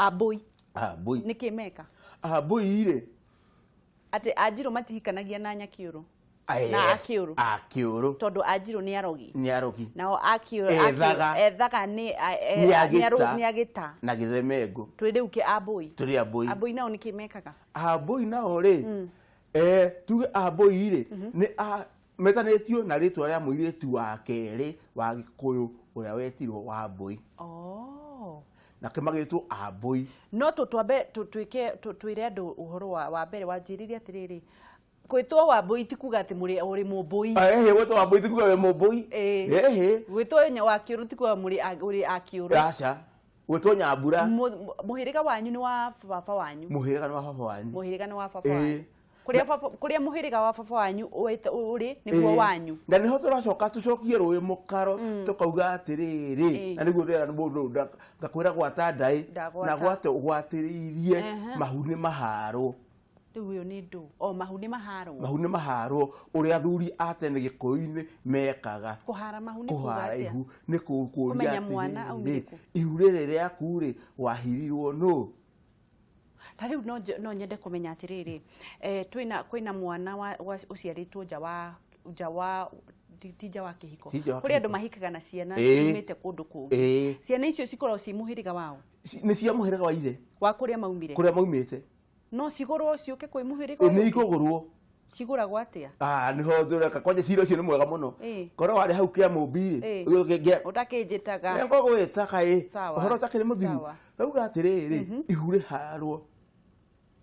Abui. Abui. Niki meka. Abui ire. Ate Ajiro matihikanagia na Nyakiuru. Yes. Na Akiuru. Akiuru. Todo Ajiro ni arogi. Ni arogi. Nao Akiuru. Ethaga ni agita. Na Githemego. Twende uke Abui. Turi Abui. Abui nao niki mekaga. Abui nao ri. Tuge Abui ire. Ni metanetio na ritwa ria muiritu wa keri wa Gikuyu uria wetirwo wa Abui. Oh. Na kemagitwo Abui. No tutwambe twire andu uhoro wa mbere wanjiriria atiriri. Gwitwo Wambui ti kuga ati muri uri Mubui. Gwitwo Wambui ti kuga we Mubui. Gwitwo Nyakiuru ti kuga muri uri Akiuru. Aca. Gwitwo Nyambura. Muhiriga wanyu ni wa baba wanyu. Muhiriga ni wa baba wanyu. Muhiriga ni wa baba wanyu. Kuria muhiriga wa baba wanyu uri niguo wanyu. Na niho turacoka tucokie ruwi mukaro tukauga atiriri na niguo ndera mundu ngakwira gwata ndai na gwate ugwatiririe mahuni maharo. Uyo ni ndu mahuni maharo. Mahuni maharo uria athuri atene Gikuyu-ini mekaga. Kuhara mahuni kugatia. Ihu ni kuria kumenya mwana aumiriku. Ihu riri riaku ri wahirirwo no. Tariu no nyende kumenya atiriri kwina mwana uciaritwo nja wa tija wa kihiko kuri andu mahikaga na ciana imite kundu kungi ciana icio cikorwo ci muhiriga wao ni cia muhiriga wa ithe wa kuria maumire maumite no cigurwo ciuke kwi muhiriga ni ikugurwo ciguragwo atia niho ndureka kwanje cira ucio ni mwega muno korwo wari hau kia mumbiri uyo kinge utakinjitaga ngo gwitaka uhoro takiri muthiru rauga atiriri ihure harwo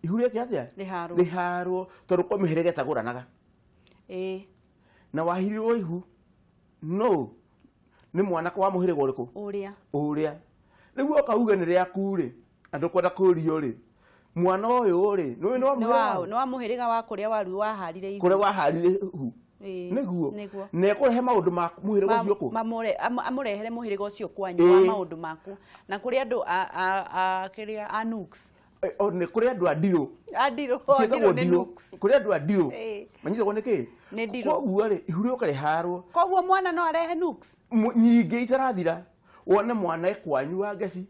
ihure kiatia riharwo tondu kwa mihirige taguranaga na wahirirwo ihu no ni mwana kwa muhiriga uriku uria riu okauga ni riaku ri andu kwenda kurio ri mwana uyu ri no wa muhiriga wa kuria waru waharire ihu kuria waharire ihu niguo nekurehe maundu ma muhiriga ucio ku amurehere muhiriga ucio kwanyu wa maundu maku na kuria andu kiria anuks ne kuria andu adiro ne nuks kuria andu adiro manyitagwo niki koguo ri ihu riuka riharwo koguo mwana no arehe nuks nyingi itarathira wone mwana ekwanyu wa ngeci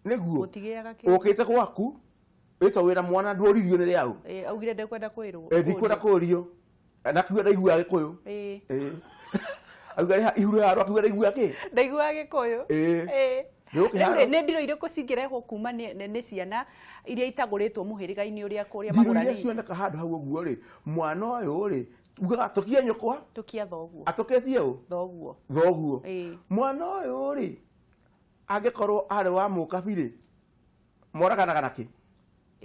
niguo ukite gwaku ito wira mwana ndworirio ni riau augire ndekwenda kwirwo ndikwenda kurio na kiuga ndaigua Gikuyu augire ihu riharwo akiuga ndaigua ki ndaigua Gikuyu ne ndiro iriko cingirehwo kuma ne ciana iria itaguritwo muhiriga-ini uria kuria magurani ndiro cioneka handu hau guo ri mwana uyu ri ugaga tukia nyokwa tukia thoguo atuketie u thoguo mwana uyu ri angikorwo ari wa mukabiri moraganaga naki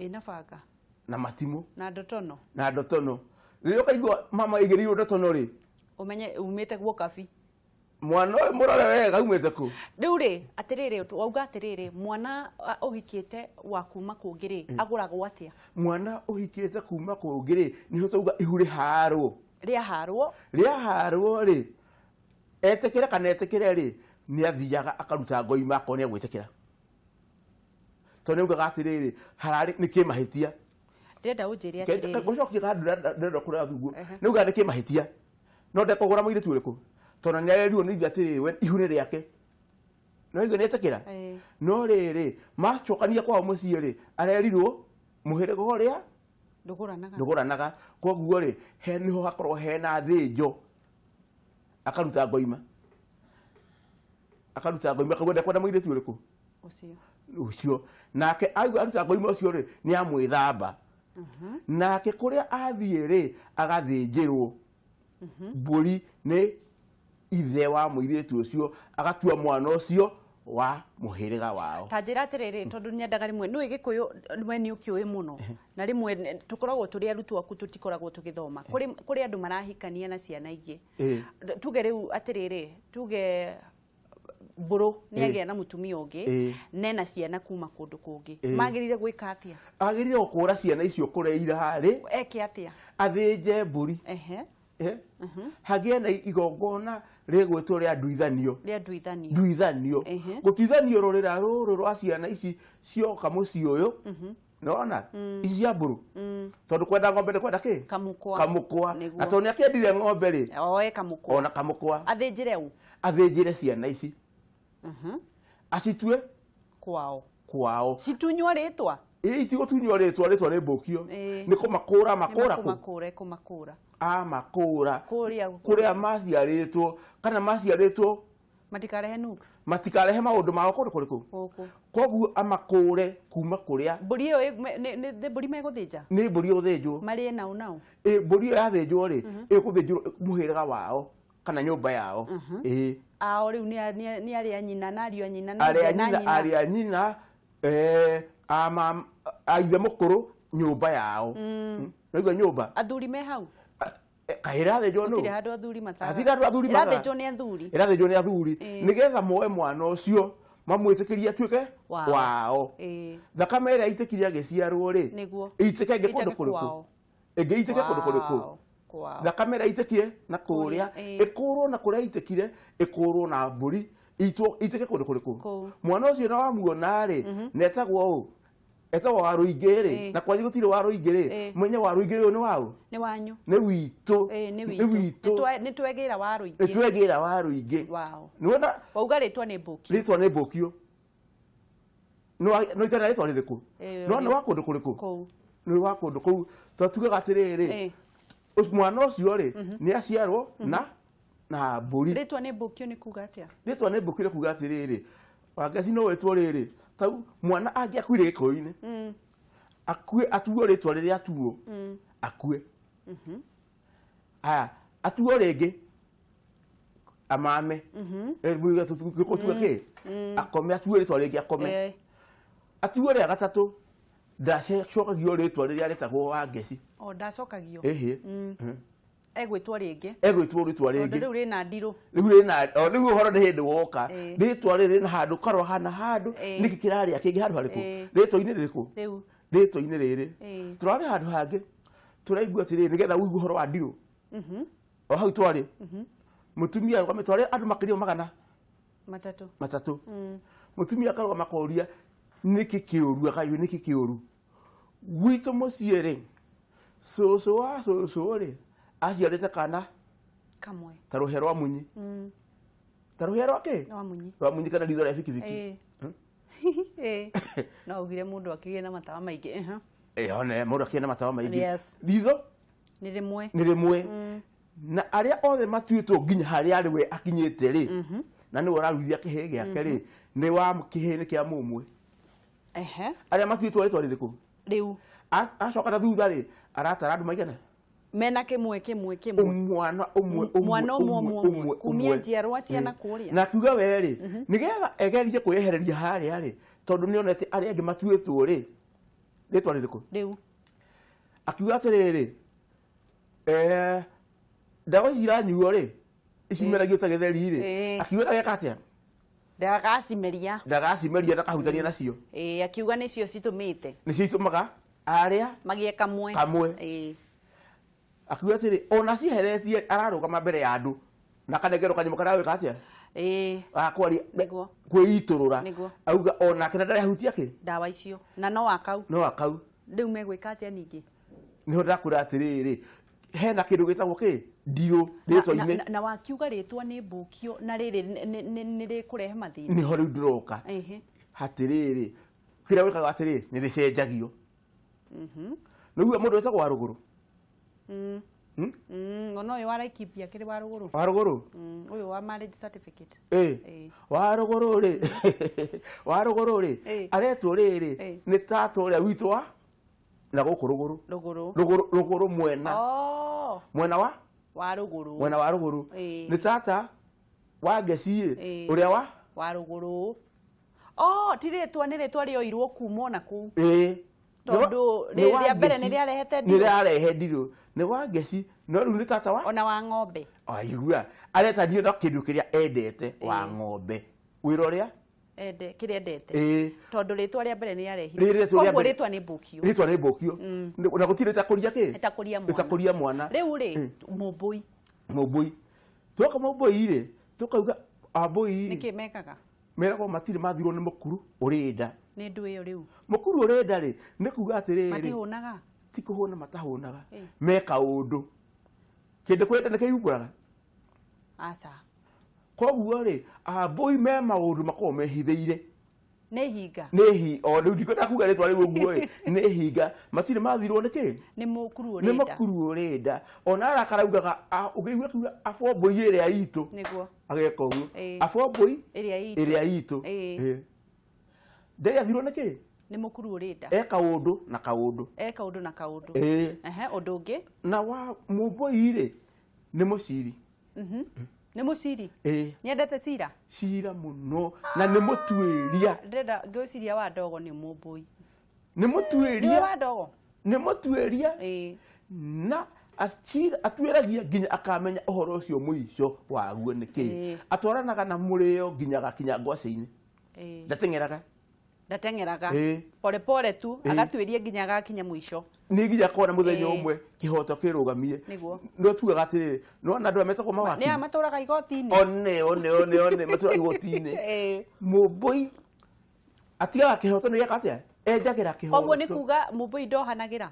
na banga na matimu na ndotono ririo kaigua mama igirirwo ndotono ri umenye umite guo kabi mwana uyu murore wega umite ku riu ri atiriri wauga atiriri mwana uhikite wa kuma kungiri aguragwo atia mwana uhikite kuma kungiri niho tuga ihu riharwo ri etekera kana etekere ri ni athiaga akaruta ngoima akone gwitekera tondu ugaga atiriri harari ni kimahitia ndenda unjiria atiriri gocokia kandu ndenda kuria thuguo ni ugaga ni kimahitia no ndekogora muire tu uriku tondu ni arerirwo ni atiriri we ihu ni riake no igo ni etekera no riri macokania kwa mucii ri arerirwo muhiriga uria nduguranaga koguo ri he niho hakorwo hena thinjo akaruta ngoima kagwe ndekwenda muire tu uriku ucio nake aruta ngoima ucio ri ni amwithamba nake kuria athie ri agathinjirwo mburi ni ithe wa muiritu ucio agatua mwana ucio wa muhiriga wao tanjira atiriri tondu nyendaga rimwe no Gikuyu we ni ukiui muno na rimwe tukoragwo turi arutwo aku tutikoragwo tugithoma kuri andu marahikania na ciana ingi tuge riu atiriri tuge mburu ni agia na mutumia ungi nena ciana kuma kundu kungi magirire gwika atia agirire gukura ciana icio kureira ri eke atia athinje mburi hagie na igongona rigwitwo ria nduithanio gutithanio rurira ruru rwa ciana ici cioka mucii uyu nona ici cia mburu tondu kwenda ng'ombe ni kwenda ki kamukwa na tondu akiendire ng'ombe ri ona kamukwa athinjire ciana ici acitue kwao situnywa ritwa itigo tunywa ritwa nä mbåkio nä kå makå makåra kå rä a maciarä two kana maciarä two matikarehe maå ndå mao kå rä kå rä kå koguo amakå re kuma kå rä a mbåri megå thä nja nä mbåri å thä njwo mbåri ä yo yathä njwo rä ä kå thä njwo må hä rä ga wao kana nyå mba yao ao rä u nä arä a nyina na ariå a nyina arä a nyina aithe må kå rå nyå mba yao naigua nyå mba athuri me hau kahä rathä njwo nä handå athuri irathä njwo nä athuri nä getha moe mwana å cio mamwä tä kä rie atuä ke wao thakame ä rä a aitä kire agä ciarwo rä itä ke ngä kå ndå kå rä kå ĩngĩ itä ke kå ndå kå rä kå thakame ä rä a aitä kire na kå rä a ä kå rwo na kå rä a aitä kire ä kå rwo na mbå ri itä ke kå ndå kå rä kå mwana å cio na wamuona rä netagwo å etagwo wa rå ingä rä na kwanyu gå tirä wa rå ingä rä menye wa rå ingä rä å nä waå nä witå nä twegä ra wa rå ingä nä twegä ra wa rå ingä nä wauga rä twa nä mbå kio no ikana rä twa rä rä kå no nä wa kå ndå kå rä kå nä wa kå ndå kå u twatugaga atä rä rä mwana å cio rä nä aciarwo na mbå ri rä twa nä mbå kio nä kuga atä rä twa nä mbå kio nä kuga atä rä rä wangeci no wä two rä rä tau mwana angä akuire gä kå inä atuo rä twa rä rä atuo akue aya atuo rä ngä amame gä kå tuga kä akome atuo rä twa rä ngä akome atuo rä a gatatå ndacokagio rä twa rä rä a rä tagwo Wangeci ndacokagio egwä two rä twa rä ngä rä u rä na ndirå rä u å horo nä hä ndä woka rä twa rä rä na handå karwa hana handå nä kä kä rarä a kä ngä handå harä kå rä twa-inä rä rä kå rä twa-inä rä rä tå rarä handå hangä tå raigua atä rä nä getha wĩigue å horo wa ndirå o hau twarä må tumia rå twarä andå makä ria magana matatå må tumia akarå makoria nä kä kä å ru akayå nä kä kä å ru gwitå må ciä rä cåcå wa cåcå rä aciarä te kana kamwe ta rå he rwa munyi ta rå he rwa kä rwa munyi kana ritho rä a bikibiki no ugire må ndå akä gä na matawa maingä one må ndå akä na matawa maingä ritho nä rä mwe na arä a othe matuä two nginya harä arä we akinyä te rä na nä we raruithia kä hä gä ake rä nä wa kä hä nä kä a må mwe arä a matuä two rä twa rä rä kå rä u acoka na thutha rä aratara andå maigana mena kimwe mwana umwe kumia njiarwa ciana kuria na kiuga we ri nigetha egerie kwehereria haria ri tondu ni onete ari angi matuitwo ri ritwa ririku riu akiuga atiriri ndawa iranyuo ri icimeragio ta githeri ri akiuga ndageka atia ndagacimeria ndakahutania nacio akiuga nicio citumite nicio itumaga aria magie kamwe akiuga atä ona ciheretie ararũgama mbere ya andũ na kanengerwo kanyamũ karĩa gwĩka atĩa gakwaria kwĩitũrũra auga onake na ndarĩ ahutia kĩ ndawa icio na no akau rĩu megwĩka atĩa ningĩ nĩho ndakwĩra atĩrĩrĩ hena kĩndũ gĩtagwo kĩ ndirũ rĩtwa-inĩ na wakiuga rĩtwa nĩ mbũkio na rĩrĩ nĩ rĩkũrehe mathĩna nĩho rĩu ndĩroka hatĩrĩrĩ kĩrĩa gwĩkaga atĩrĩrĩ nĩ rĩcenjagio nĩguo mũndũ wĩtagwo wa rũgũrũ ono yo wara ikipia kiri wa ruguru uyu wa marriage certificate wa ruguru ri aretwo riri ni tata uria witwa na guku ruguru mwena wa ruguru ni tata Wangeci uria wa ruguru ti ritwa ni ritwa rioirwo kuma na ku tondu rĩa mbere nĩ rĩarehe ndirũ nĩ Wangeci no rĩu nĩ tata wa ona wa ng'ombe aigua aretanio na kĩndũ kĩrĩa endete wa ng'ombe wĩra ũrĩa kĩrĩa endete tondu rĩtwa rĩa mbere nĩ rĩarehire koguo rĩtwa nĩ mbũkio na gũtirĩ ĩtakũria mwana rĩu rĩ mũmbũi twoka mũmbũi rĩ tũkauga ambũi nĩkĩ mekaga meragwo matirĩ mathirwo nĩ mũkuru ũrĩ nda nĩ ndũ ĩyo rĩu mũkuru ũrĩ nda rĩ nĩ kuga atĩrĩrĩ matihũnaga ti kũhũna matahũnaga meka ũndũ kĩndũ kũrĩ nda nĩ kĩhumbũraga aca koguo rĩ ambũi me maũndũ makoragwo mehithĩire nä hinga o rä u ndikå kuga rä twa rä u å guo nä hinga matirä mathirwo nä kä nä må kuru nä må kuru å rä nda ona arakaraugaga å ngä igua kiuga abombåi ä rä a itå ageka å guo abombåi ä rä a itå ndarä athirwo nä kä nä må kuru å rä nda eka å ndå na kaå ndå å ndå å ngä na wa må mbåi rä nä må ciri nä må ciri nä endete cira cira må no na nä må tuä ria ndärenda ngä ciria wa ndogo nä må mbåi nä må tuä ria wa ndogo nä må tuä ria na atuä ragia nginya akamenya å horo å cio må ico waguo nä kä atwaranaga na må rä o nginya gakinya ngwacä-inä ndateng'eraga pore pore tu agatuä rie nginya gakinya må ico nä nginya kona må thenya å mwe kä hoto kä rå gamie no tugaga atä rä nona andå ametagwo mawaki nä a matå raga igoti-inä one matå raga igoti-inä må mbåi atigaga kä hoto nä geka atä enjagä ra kä hoto koguo nä kuga må mbåi ndohanagä ra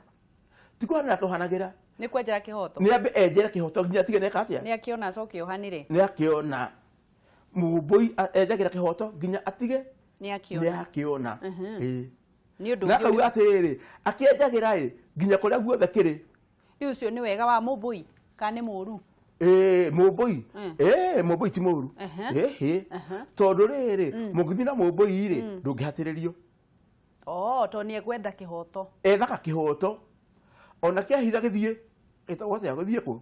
tikuhanä tohanagä ra nä kwenjera kä hoto nä ambe enjere kä hoto nginya atige neka atä nä akä ona acoke ohanä re nä akä ona må mbåi enjagä ra kä hoto nginya atige nä akä ona nä å ndå na akauga atä rä rä akä enjagä ra nginya kå rä a guothe kä rä rä å cio nä wega wa må mbåi kana nä må ru må mbåi må mbåi ti må ru tondå rä rä må ngä thiä na må mbåi rä ndå ngä hatä rä rio tondå nä egwetha kä hoto ethaga kä hoto ona kä ahitha gä thiä ätagwo atä gå thiä kå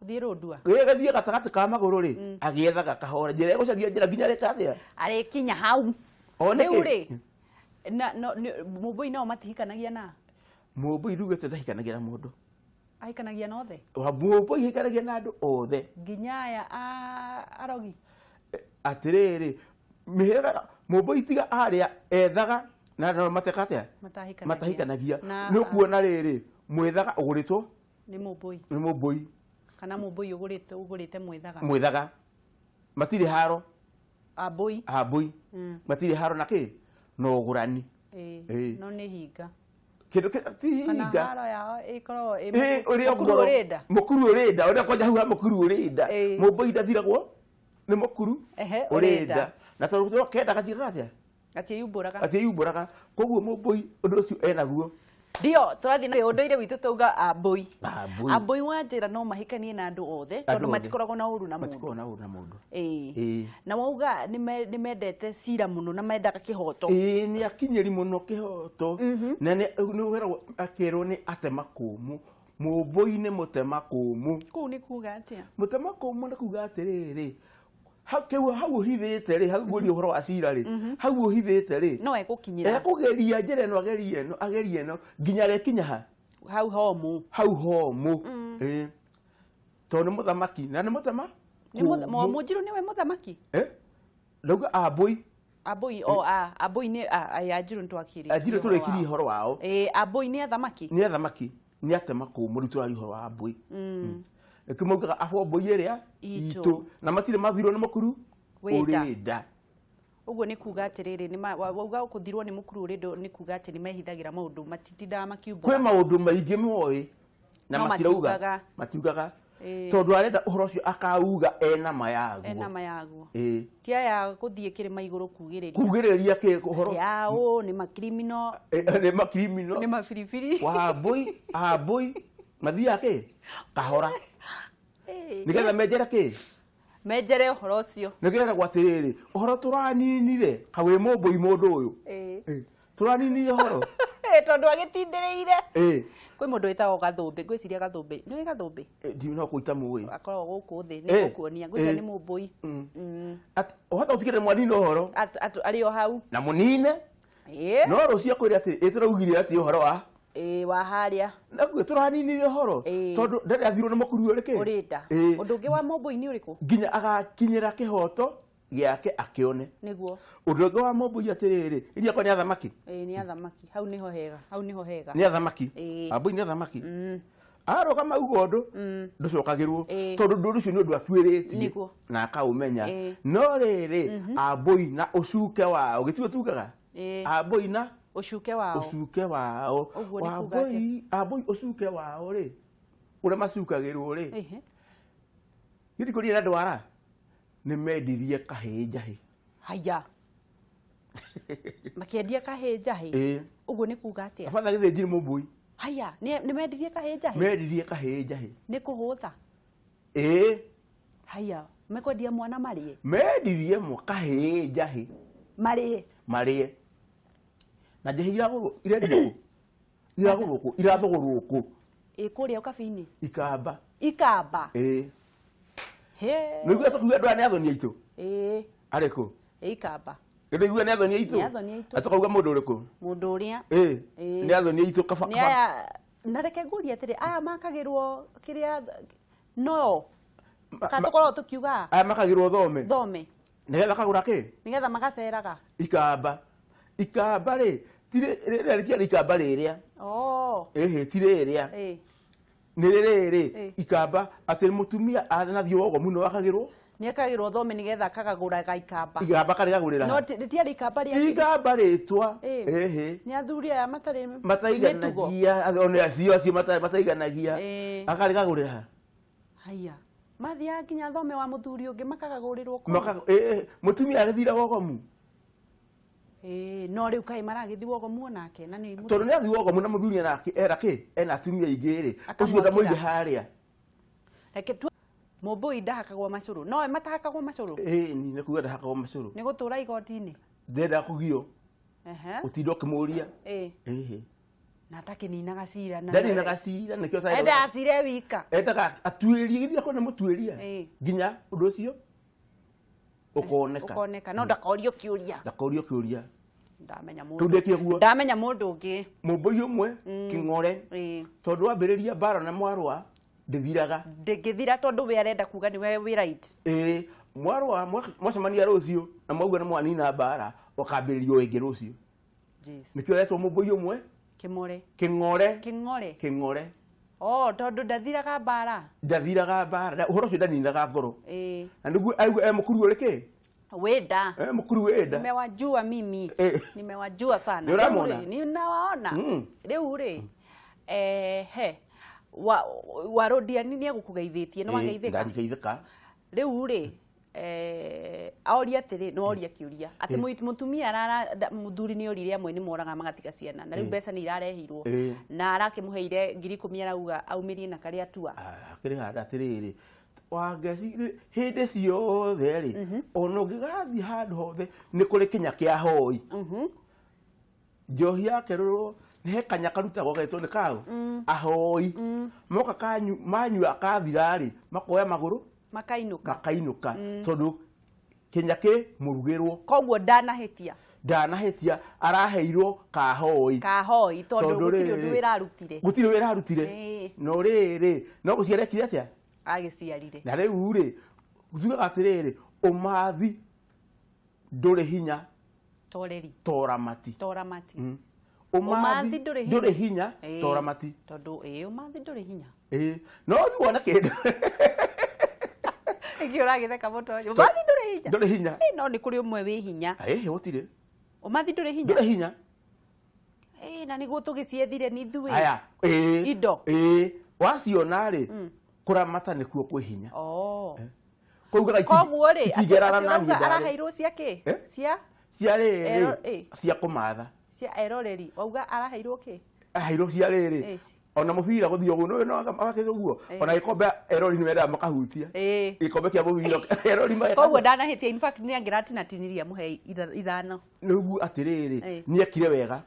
thiä rå ndua gä thiä gatagatä ka magå rå rä agĩethaga kahora njä ra egå caria njä ra nginya rä ka atä arä kinya hau rä u rä må mbåi nao matihikanagia na må mbåi rugä te ndahikanagia na må ndå ahikanagia na othe må mbåi hikanagia na andå othe nginya aya arogi atä rä rä mä hä rega må mbåi tiga arä a ethaga na mateka atä matahikanagia nä å kuona rä rä mwethaga å gå rä two nä må mbåi kana må mbåi å gå rä te mwethaga matirä haro ambåi matirä haro na kä no å gå rani no nä hinga kä ndå ti hinga haro yao ĩkoragwo må kuru å rä nda å rä a kwanja hau ha må kuru å rä nda må mbåi ndathiragwo nä må kuru å rä nda na tondå kenda gatigaga atä atiä raga koguo må mbåi å ndå å cio enaguo ndio tũrathiĩ na ũndũire witũ tauga ambũi ambũi wa njĩra no mahikanie na andũ othe tondũ matikoragwo na ũru na mũndũ na wauga nĩ mendete cira mũno na mendaga kĩhoto nĩ akinyĩri mũno kĩhoto na nĩ akerwo nĩ atema kũmũ mũmbũi nĩ mũtema kũmũ kũu nĩ kuga atĩa mũtema kũmũ nĩ kuga atĩrĩrĩ hau ũhithĩte rĩ hau guoria ũhoro wa cira rĩ hau ũhithĩte rĩ no egũkinyĩra ekũgeria njĩra ĩno agerie ĩno nginya rekinya ha hau homũ tondũ nĩ mũthamaki na nĩ mũtema Mũnjiru nĩwe mũthamaki ndauga ambũi ambũi nĩ Anjiru Anjiru tũrĩkirie ũhoro wao ambũi nĩ athamaki nĩ atema kũmũ rĩu tũraria ũhoro wa ambũi kä maugaga abombåi ä rä a itå na matirä mathirwo nä må kuru å rä nda å guo nä kuga atä rä rä wauga kå thirwo nä må kuru å rä ndå nä kuga atä nä mehithagä ra maå ndå matitindaga makiumbå kwä maå ndå maingä moä na matiugaga tondå arenda å horo å cio akauga ena mayaguo ti aya gå thiä kä rä ma igå rå kugä rä ria kä å horo nä makrimino nä mabiribiri ambåi mathiaga kä kahora nä getha menjere kä menjere å horo å cio nä getha gwatä rä rä å horo tå raninire kawä må mbåi må ndå å yå tå raninire horo tondå agä tindä rä ire kwä må ndå wä tagwo gathå ngwä ciria gathå nä wä gathå no kå ita må akoragwo gå kå thä nä gå kuonia ngwä cia nä må mbåi å hota gå tikä rä mwanine å horo arä o hau na må nine no rå cio akwä re atä ä tå raugire atä å horo wa wa harĩa naguo tå raninire horo tondå ndarä athirwo nä må kuru å rä kä å rä nda å ndå å ngä wa må mbåi nä å rä kå nginya agakinyä ra kä hoto gĩake akĩone nĩguo ũndũ ũngĩ wa mũmbũi atĩrĩrĩ iria akwa nĩ athamaki nĩ athamaki hau nĩho hega nĩ athamaki ambũi nĩ athamaki arũgama uga ũndũ ndũcokagĩrwo tondũ ndũndũ ũcio nĩ ũndũ atuĩrĩtie na akaũmenya no rĩrĩ ambũi na ũcuke wao gĩtigo tugaga ambũi na ũcuke wao ambũi ũcuke wao rĩ ũrĩa macukagĩrwo rĩ gĩtikũria na ndwara nĩ mendirie kahĩĩ njahĩ haya Makiendia kahĩ njahĩ. Ũguo nĩ kuga atĩa? Abatha gĩthĩnji nĩ mũmbui. Haya, nĩ mendirie kahĩ njahĩ? Mendirie kahĩ njahĩ. Nĩ kũhũtha? Haya, mekwendia mwana marĩe? Mendirie kahĩ njahĩ. Marĩe? Marĩe. Na njahĩ irendio kũ? Iragũrwo kũ? Irathogorwo kũ? Kũrĩa ũkabi-inĩ? Ikamba. Ikamba? Nĩguo tũkiuga andũ aya nĩ athoni aitũ? Arĩkũ? Ikamba. Nĩguo nĩ athoni aitũ? Nĩ athoni aitũ. Atũkauga mũndũ ũrĩkũ? Mũndũ ũrĩa. Nĩ athoni aitũ kaba. Nĩ aya, na reke ngũrie atĩrĩ, aya makagĩrwo kĩrĩa no kana tũkorwo tũkiuga aya makagĩrwo thome. Thome. Nĩgetha kagũra kĩ? Nĩgetha magaceraga. Ikamba. Ikamba rĩ, rĩrĩa rĩtiarĩ ikamba rĩrĩa. Ti rĩrĩa. Nĩ rĩrĩ ikamba atĩ mũtumia athiĩ wogo mũno akagĩrwo. Nĩ akagĩrwo thome nĩgetha akagũraga ikamba. Ikamba karĩgagũrĩra. No rĩtiarĩ ikamba rĩa. Ikamba rĩtwa. Nĩ athuri aya mataiganagia ona acio mataiganagia. Akarĩgagũrĩra. Haya. Mathiaga nginya thome wa mũthuri ũngĩ makagagũrĩrwo kũ. Mũtumia agĩthira wogomu. No rĩu kaĩ maragĩthi wogomu onake na nĩ tondũ nĩ athi wogomu na mũthuri era kĩ ena atumia aingĩ rĩ ũcio ndamũige harĩa. Reke tu mũmbũi ndahakagwo macũrũ no matahakagwo macũrũ. Ni nĩ kuga ndahakagwo macũrũ. Nĩ gũtũra igoti-inĩ. Ndenda kũgio. Ũtinda ũkĩmũria. Na atakĩninaga cira. Ndaninaga cira nĩkĩo sasa. Enda acire wika. Endaga atuĩrie githia kone mũtuĩria. Nginya ũndũ ũcio ũkoneka no ndakorio kĩũria. Ndakorio kĩũria. Ndamenya mũndũ. Tũndĩkie guo. Ndamenya mũndũ ũngĩ. Mũmbũi ũmwe kĩng'ore. Tondũ wambĩrĩria mbara na mwarwa ndĩthiraga. Ndĩngĩthira tondũ we arenda kuga nĩwe wĩ right. Mwarwa mwacemania rũciũ na mwauga nĩ mwanina mbara ũkambĩrĩrio ĩngĩ rũciũ. Nĩkĩo retwo mũmbũi ũmwe kĩng'ore. Tondũ ndathiraga mbara. Ndathiraga mbara. Ũhoro ũcio ndaninaga ngoro. Na nĩguo arauga mũkuru ũrĩkĩ? Wenda. Mũkuru wenda. Nimewajua mimi. Nimewajua sana. Ninawaona. Rĩu rĩ. Warodia nĩ egũkũgeithĩtie no wageithĩka. Ndarigĩithĩka. Rĩu rĩ aoria atĩrĩ no oria kĩũria atĩ mũtumia mũthuri nĩ orire amwe nĩ moraga magatiga ciana na rĩu mbeca nĩ irarehirwo na arakĩmũheire 10,000 arauga aumĩrie na karĩa atua. Akĩrĩ handa atĩrĩrĩ wangeci hĩndĩ ciothe rĩ ona ũngĩgathiĩ handũ hothe nĩ kũrĩ kĩnya kĩa hoi. Njohi yake rũrũ nĩ kanya karutagwo getwo nĩ kaũ ahoi moka manyua kathira rĩ makoya magũrũ makainuka tondũ kĩnya kĩ mũrugĩrwo. Koguo ndanahĩtia araheirwo kahoi tondũ gũtirĩ ũndũ wĩrarutire. No rĩrĩ no gũciara kire atĩa agĩciarire. Na rĩu rĩ tugaga atĩrĩrĩ ũmathi ndũrĩ hinya toramati. Ũmathi ndũrĩ hinya toramati. Tondũ ũmathi ndũrĩ hinya. No thiĩ wona kĩndũ ũragĩtheka mũto ũmathi ndũrĩ hinya. No nĩ kũrĩ ũmwe wĩ hinya. Gũtirĩ ũmathi ndũrĩ hinya. Na nĩguo tũgĩciethire nĩ ithuĩ indo waciona rĩ kũramata nĩkuo kwĩ hinya. Koguo rĩ araheirwo cia kĩ? Cia rĩrĩ cia kũmatha. Cia eroreri wauga araheirwo kĩ? Araheirwo cia rĩrĩ ona mũbira gũthiĩ ũguo no agakĩtha ũguo ona gĩkombe erori nĩ wendaga makahutia gĩkombe kĩa mũbira erori mageka. Koguo ndanahĩtia in fact nĩ angĩratinatinirie mũhe 5. Nĩguo atĩrĩrĩ nĩ ekire wega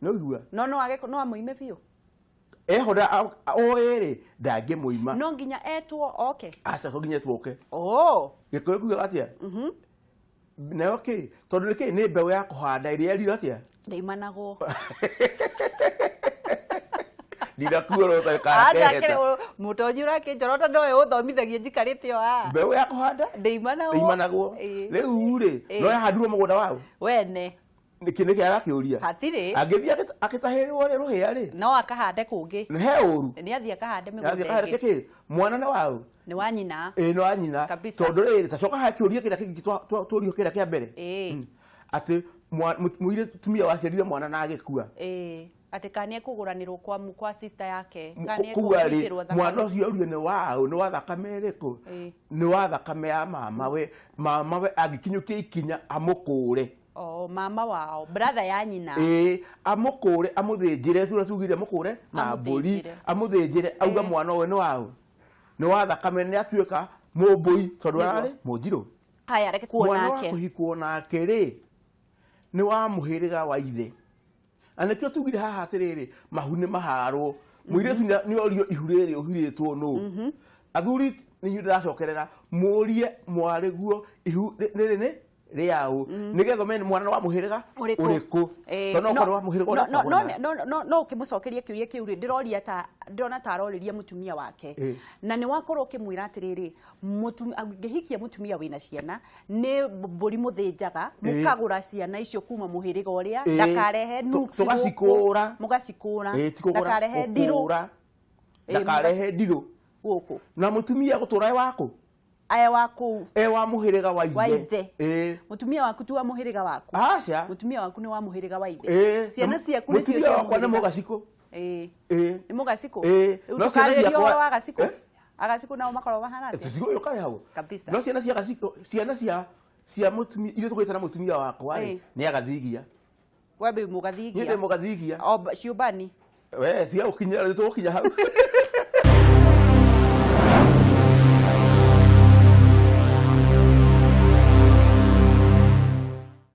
nĩguo no amũime biũ ehora oĩ ndangĩmũima no nginya etwo oke. Aca nginya etwo oke. Gĩkũyũ kuuga atĩa? Nayo kĩ tondũ nĩkĩ nĩ mbeũ ya kũhanda ĩrĩa erire atĩa ndaimanagwo. Ndinakuoro takake mũtonyi ũrakĩnjorota ndoe ũthomithagia njikarĩte o mbeũ ya kũhanda ndaimanagwo. Rĩu rĩ no yahandirwo mũgũnda wao wene nĩkĩ arakĩũria hatirĩ angĩthiĩ agĩtahĩrwo rũhĩa rĩ no akahande kũngĩ he ũru nĩ athiĩ akahande mĩgũnda ĩngĩ. Mwana nĩ wao nĩ wa nyina. Nĩ wa nyina tondũ rĩrĩ tacoka hakĩũria kĩrĩa kĩngĩ tũũrio kĩrĩa kĩa mbere atĩ mũtumia waciarire mwana na agĩkua atĩ kana ekũgũranĩrwo kwa sister yake kana ekũgũranĩrwo thakame. Mwana ũcio ũrio nĩ wao nĩ wa thakame ĩrĩkũ? Nĩ wa thakame ya mamawe angĩkinyũkia ikinya amũkũre. mama wao brother ya nyina amukure amuthinjire tugire amukure na mburi amuthinjire auga mwana we no wao ni wa thakame ni atuika mumbui tondu ari munjiro haya reke kuonake kuhikwo nake ri ni wa muhiriga wa ithe anakio tugire haha atiriri mahuni maharwo muiretu ni orio ihuriri uhiritwo no athuri ni ndiracokerera murie mwariguo ihu ni riao nigetho men mwana wa muhiriga uriku tono korwo wa muhiriga no ukimucokeria kiuria kiu ri ndiroria ta ndona ta aroriria mutumia wake na ni wakorwo ukimwira atiriri ngihikia mutumia wina ciana ni mburi muthinjaga mukagura ciana icio kuma muhiriga uria ndakarehe nuksi tugasikura mugasikura ndakarehe ndiru ndakarehe ndiru guku na mutumia gutura wako aya waku wa muhiriga wa ithe mutumia waku tu wa muhiriga waku acha mutumia waku ni wa muhiriga wa ithe ciana ciaku ni cio cia kwa ni mugasiko ni mugasiko no ciana cia wa agasiko agasiko nao makoro bahana ati tigo yo kai hawo kabisa no ciana cia agasiko ciana cia mutumia ile tukwita mutumia wako ari ni agathigia wabe mugathigia ni mugathigia ciubani we thia ukinya hau